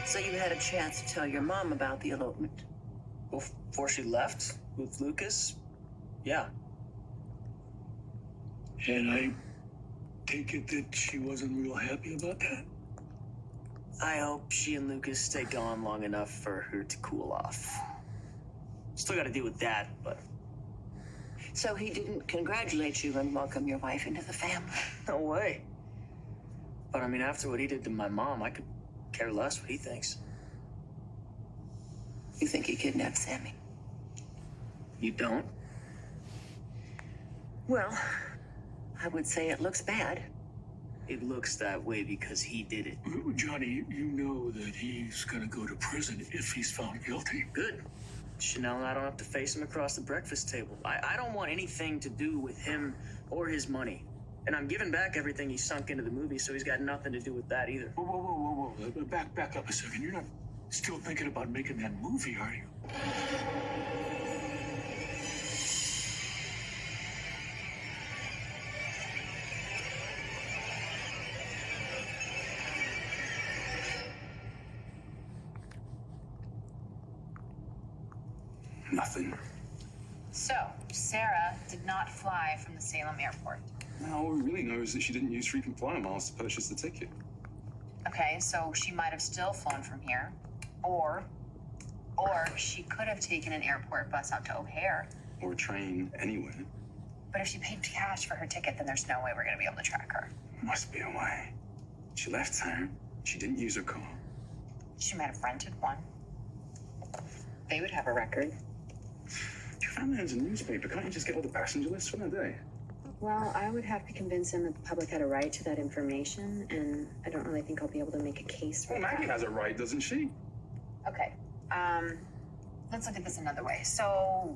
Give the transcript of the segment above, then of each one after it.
So you had a chance to tell your mom about the elopement? Before she left with Lucas? Yeah. And I take it that she wasn't real happy about that? I hope she and Lucas stay gone long enough for her to cool off. Still gotta deal with that, but... So he didn't congratulate you and welcome your wife into the family? No way. But I mean, after what he did to my mom, I could care less what he thinks. You think he kidnapped Sammy? You don't? Well, I would say it looks bad. It looks that way because he did it. Johnny, you know that he's gonna go to prison if he's found guilty. Good. Chanel and I don't have to face him across the breakfast table. I don't want anything to do with him or his money. And I'm giving back everything he sunk into the movie, so he's got nothing to do with that either. Whoa. Back up a second. You're not still thinking about making that movie, are you? Nothing. So, Sarah did not fly from the Salem airport. Now, all we really know is that she didn't use frequent flyer miles to purchase the ticket. Okay, so she might have still flown from here. Or she could have taken an airport bus out to O'Hare. Or a train anywhere. But if she paid cash for her ticket, then there's no way we're gonna be able to track her. Must be a way. She left town. She didn't use her car. She might have rented one. They would have a record. Your family owns a newspaper. Can't you just get all the passenger lists for that day? Well, I would have to convince him that the public had a right to that information, and I don't really think I'll be able to make a case for Well, that. Maggie has a right, doesn't she? Okay, let's look at this another way. So,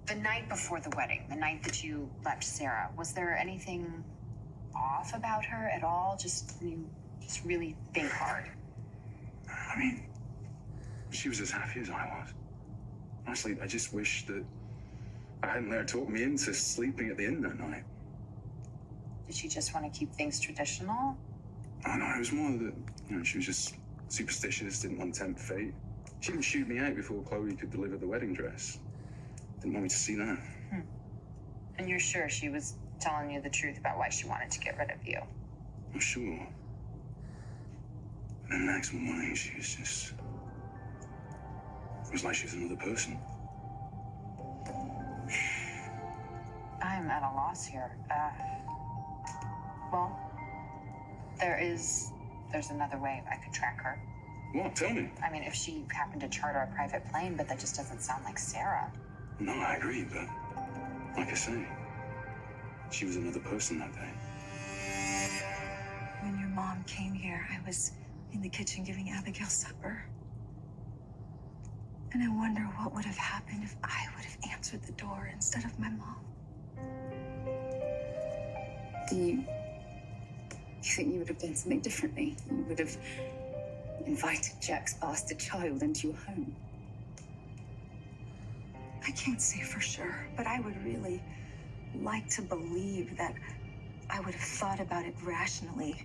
the night before the wedding, the night that you left Sarah, was there anything off about her at all? Just really think hard. I mean, she was as happy as I was. Honestly, I just wish that I hadn't let her talk me into sleeping at the inn that night. Did she just want to keep things traditional? Oh, no, it was more that, she was just superstitious, didn't want to tempt fate. She didn't shoot me out before Chloe could deliver the wedding dress. Didn't want me to see that. And you're sure she was telling you the truth about why she wanted to get rid of you? I'm sure. And then the next morning, she was just... It was like she was another person. I'm at a loss here. Well, there's another way I could track her. What? Tell me. I mean, if she happened to charter a private plane, but that just doesn't sound like Sarah. No, I agree, but like I say, she was another person that day. When your mom came here, I was in the kitchen giving Abigail supper. And I wonder what would have happened if I would have answered the door instead of my mom. Do you think you would have done something differently? You would have invited Jack's bastard child into your home? I can't say for sure, but I would really like to believe that I would have thought about it rationally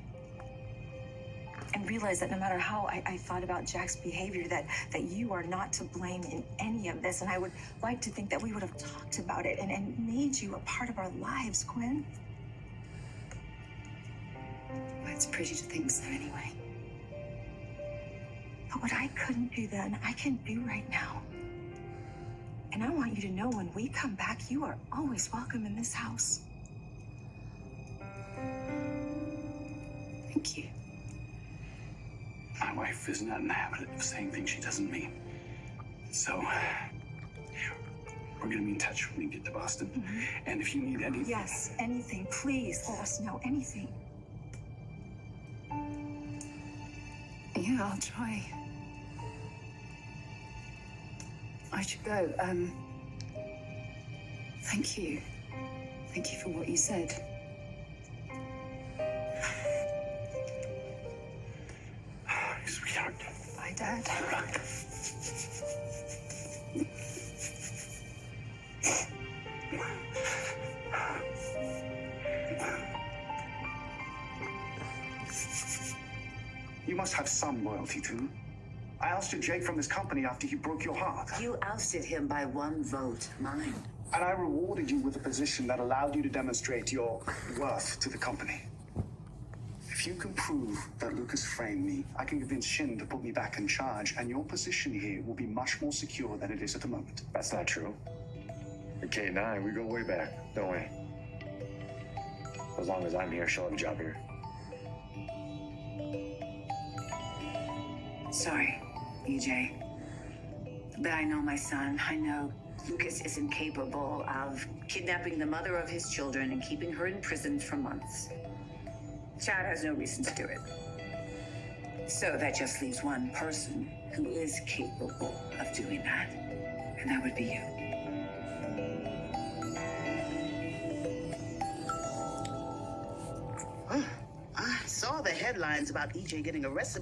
and realize that no matter how I thought about Jack's behavior, that you are not to blame in any of this. And I would like to think that we would have talked about it and made you a part of our lives, Quinn. Well, it's pretty to think so anyway. But what I couldn't do then, I can do right now. And I want you to know when we come back, you are always welcome in this house. Thank you. My wife is not in the habit of saying things she doesn't mean. So, we're gonna be in touch when we get to Boston. And if you need anything... Yes, anything. Please let us know anything. Yeah, I'll try. I should go. Thank you. Thank you for what you said. Sweetheart. Bye, Dad. You must have some loyalty to him. I ousted Jake from this company after he broke your heart. You ousted him by one vote, mine. And I rewarded you with a position that allowed you to demonstrate your worth to the company. If you can prove that Lucas framed me, I can convince Shin to put me back in charge, and your position here will be much more secure than it is at the moment. That's not true. And Kate and I, we go way back, don't we? As long as I'm here, she'll have a job here. Sorry, EJ. But I know my son. I know Lucas isn't capable of kidnapping the mother of his children and keeping her in prison for months. Chad has no reason to do it. So that just leaves one person who is capable of doing that. And that would be you. I saw the headlines about EJ getting arrested